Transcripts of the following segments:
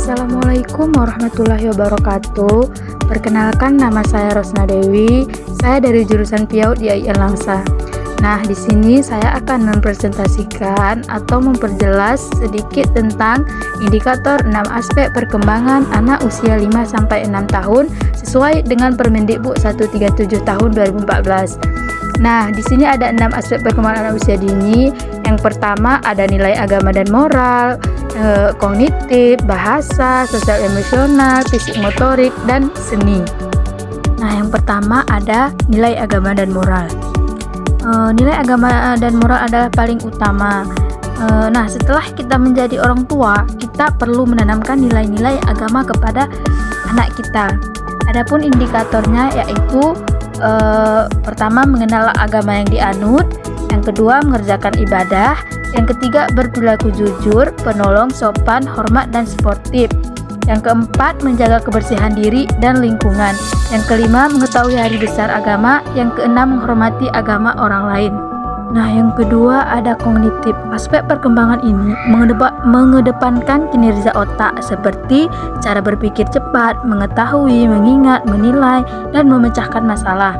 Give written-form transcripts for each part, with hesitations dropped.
Assalamualaikum warahmatullahi wabarakatuh. Perkenalkan, nama saya Rosna Dewi. Saya dari jurusan PIAUD di IAIN Langsa. Nah, di sini saya akan mempresentasikan atau memperjelas sedikit tentang indikator 6 aspek perkembangan anak usia 5-6 tahun sesuai dengan Permendikbud 137 tahun 2014. Nah, di sini ada 6 aspek perkembangan anak usia dini. Yang pertama ada nilai agama dan moral, kognitif, bahasa, sosial emosional, fisik motorik, dan seni. Nah, yang pertama ada nilai agama dan moral. Nilai agama dan moral adalah paling utama. Nah, setelah kita menjadi orang tua, kita perlu menanamkan nilai-nilai agama kepada anak kita. Adapun indikatornya yaitu pertama mengenal agama yang dianut, yang kedua mengerjakan ibadah, yang ketiga berperilaku jujur, penolong, sopan, hormat, dan sportif, yang keempat menjaga kebersihan diri dan lingkungan, yang kelima mengetahui hari besar agama, yang keenam menghormati agama orang lain. Nah, yang kedua ada kognitif. Aspek perkembangan ini mengedepankan kinerja otak seperti cara berpikir cepat, mengetahui, mengingat, menilai, dan memecahkan masalah.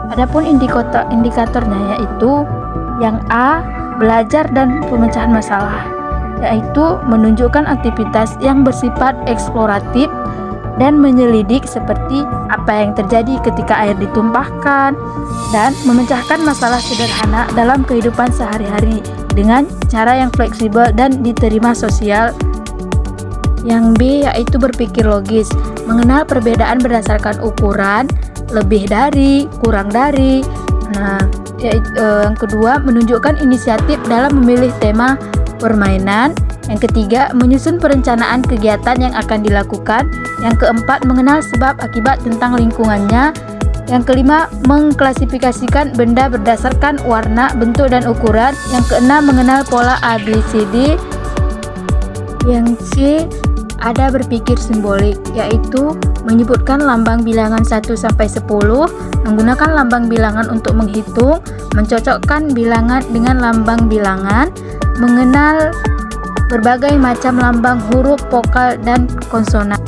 Adapun indikatornya yaitu yang A, belajar dan pemecahan masalah, yaitu menunjukkan aktivitas yang bersifat eksploratif dan menyelidik seperti apa yang terjadi ketika air ditumpahkan dan memecahkan masalah sederhana dalam kehidupan sehari-hari dengan cara yang fleksibel dan diterima sosial. Yang B yaitu berpikir logis, mengenal perbedaan berdasarkan ukuran, lebih dari, kurang dari. Nah, yang kedua menunjukkan inisiatif dalam memilih tema permainan. Yang ketiga, menyusun perencanaan kegiatan yang akan dilakukan. Yang keempat, mengenal sebab akibat tentang lingkungannya. Yang kelima, mengklasifikasikan benda berdasarkan warna, bentuk, dan ukuran. Yang keenam, mengenal pola ABCD. Yang C, ada berpikir simbolik, yaitu menyebutkan lambang bilangan 1-10, menggunakan lambang bilangan untuk menghitung, mencocokkan bilangan dengan lambang bilangan, mengenal berbagai macam lambang huruf, vokal, dan konsonan.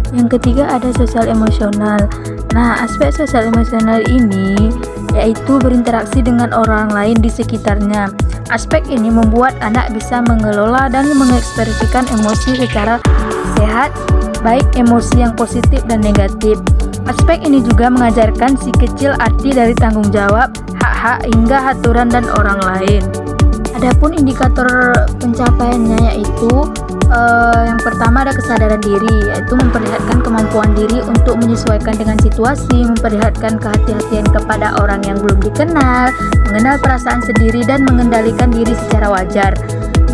Yang ketiga ada sosial emosional. Nah, aspek sosial emosional ini yaitu berinteraksi dengan orang lain di sekitarnya. Aspek ini membuat anak bisa mengelola dan mengekspresikan emosi secara sehat, baik emosi yang positif dan negatif. Aspek ini juga mengajarkan si kecil arti dari tanggung jawab, hak-hak, hingga aturan dan orang lain. Adapun indikator pencapaiannya yaitu yang pertama ada kesadaran diri, yaitu memperlihatkan kemampuan diri untuk menyesuaikan dengan situasi, memperlihatkan kehati-hatian kepada orang yang belum dikenal, mengenal perasaan sendiri dan mengendalikan diri secara wajar.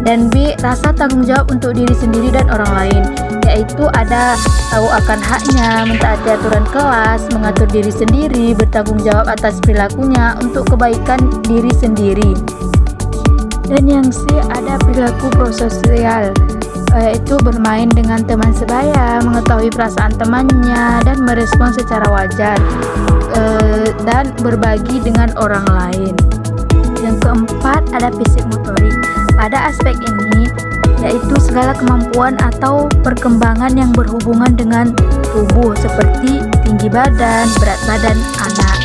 Dan B, rasa tanggung jawab untuk diri sendiri dan orang lain, yaitu ada tahu akan haknya, mentaati aturan kelas, mengatur diri sendiri, bertanggung jawab atas perilakunya untuk kebaikan diri sendiri. Dan yang C ada perilaku prososial, yaitu bermain dengan teman sebaya, mengetahui perasaan temannya dan merespon secara wajar, dan berbagi dengan orang lain. Yang keempat ada fisik motorik. Pada aspek ini yaitu segala kemampuan atau perkembangan yang berhubungan dengan tubuh seperti tinggi badan, berat badan anak.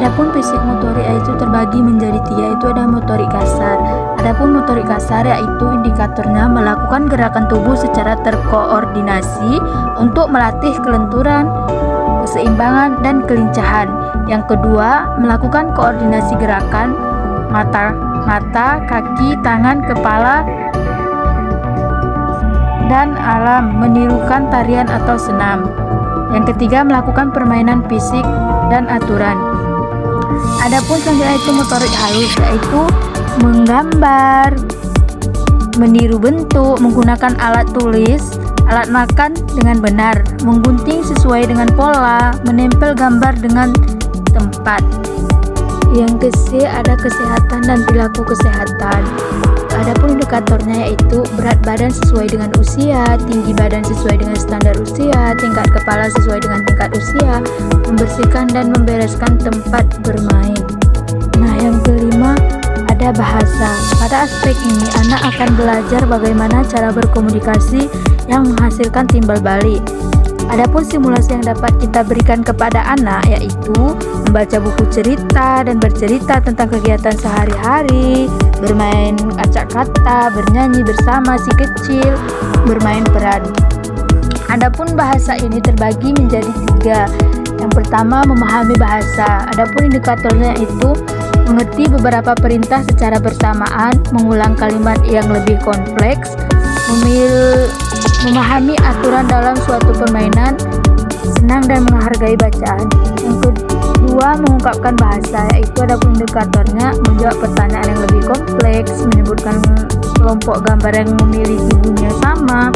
Adapun fisik motorik itu terbagi menjadi 3, yaitu ada motorik kasar. Adapun motorik kasar yaitu indikatornya melakukan gerakan tubuh secara terkoordinasi untuk melatih kelenturan, keseimbangan, dan kelincahan. Yang kedua, melakukan koordinasi gerakan mata, kaki, tangan, kepala, dan alam, menirukan tarian atau senam. Yang ketiga, melakukan permainan fisik dan aturan. Adapun selanjutnya itu motorik halus, yaitu menggambar, meniru bentuk, menggunakan alat tulis, alat makan dengan benar, menggunting sesuai dengan pola, menempel gambar dengan tempat. Yang ke-C ada kesehatan dan perilaku kesehatan. Adapun indikatornya yaitu berat badan sesuai dengan usia, tinggi badan sesuai dengan standar usia, tingkat kepala sesuai dengan tingkat usia, membersihkan dan membereskan tempat bermain. Nah, yang kelima ada Ada bahasa. Pada aspek ini, anak akan belajar bagaimana cara berkomunikasi yang menghasilkan timbal balik. Adapun simulasi yang dapat kita berikan kepada anak yaitu membaca buku cerita dan bercerita tentang kegiatan sehari-hari, bermain acak kata, bernyanyi bersama si kecil, bermain peran. Adapun bahasa ini terbagi menjadi 3. Yang pertama, memahami bahasa. Adapun indikatornya itu mengerti beberapa perintah secara bersamaan, mengulang kalimat yang lebih kompleks, memahami aturan dalam suatu permainan, senang dan menghargai bacaan. Yang kedua, mengungkapkan bahasa, yaitu adapun indikatornya menjawab pertanyaan yang lebih kompleks, menyebutkan kelompok gambar yang memiliki bunyi yang sama,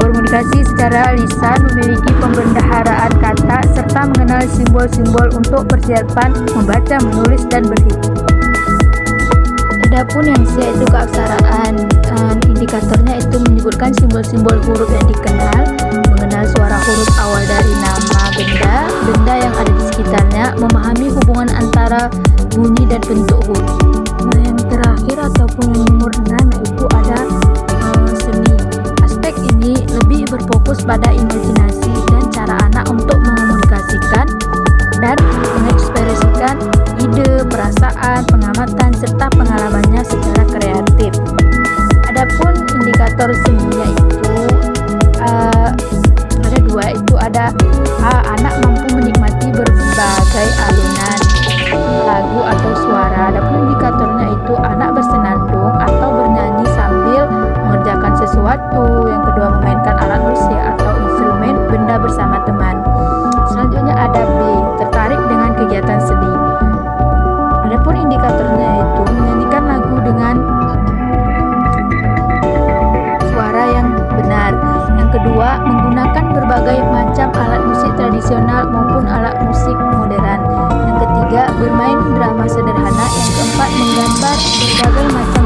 berkomunikasi secara lisan, memiliki pembendaharaan kata, serta mengenal simbol-simbol untuk persiapan membaca, menulis, dan berhitung. Adapun yang C yaitu keaksaraan. Indikatornya itu menyebutkan simbol-simbol huruf yang dikenal, mengenal suara huruf awal dari nama benda yang ada di sekitarnya, memahami hubungan antara bunyi dan bentuk huruf. Nah, yang terakhir ataupun yang nomor 6 yaitu ada seni. Aspek ini lebih berfokus pada imajinasi dan cara anak untuk mengomunikasikan dan mengekspresikan ide, perasaan, pengamatan, serta pengalamannya secara kreatif. Adapun indikator seninya itu ada 2, itu ada anak mampu menikmati berbagai alunan lagu atau suara. Adapun indikatornya itu anak bersenandung atau bernyanyi sambil mengerjakan sesuatu. Yang kedua, memainkan alat musik atau instrumen benda bersama teman. Selanjutnya ada B, tertarik dengan kegiatan seni. Adapun indikatornya itu menyanyikan lagu dengan suara yang benar. Yang kedua, menggunakan berbagai macam alat musik tradisional maupun alat musik modern. Yang ketiga, bermain drama sederhana. Yang keempat, menggambar berbagai macam